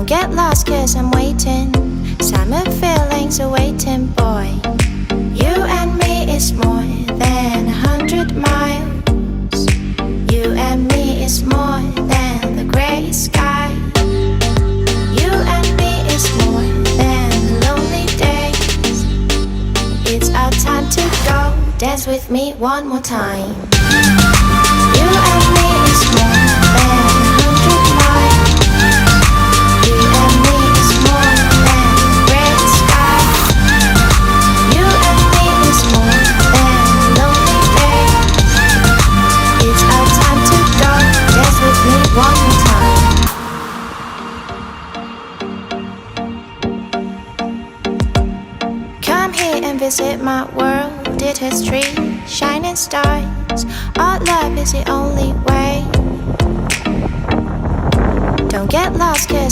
Don't get lost cause I'm waiting. Summer feelings are waiting, boy. You and me is more than 100 miles. You and me is more than the gray sky. You and me is more than lonely days. It's our time to go. Dance with me one more time. You and me is more than 100 miles. You and me is more than gray sky. You and me is more than lonely days. It's our time to go. Dance with me one more time. Come here and visit my world. It has trees, shining stars. Our love is the only way. Don't get lost cause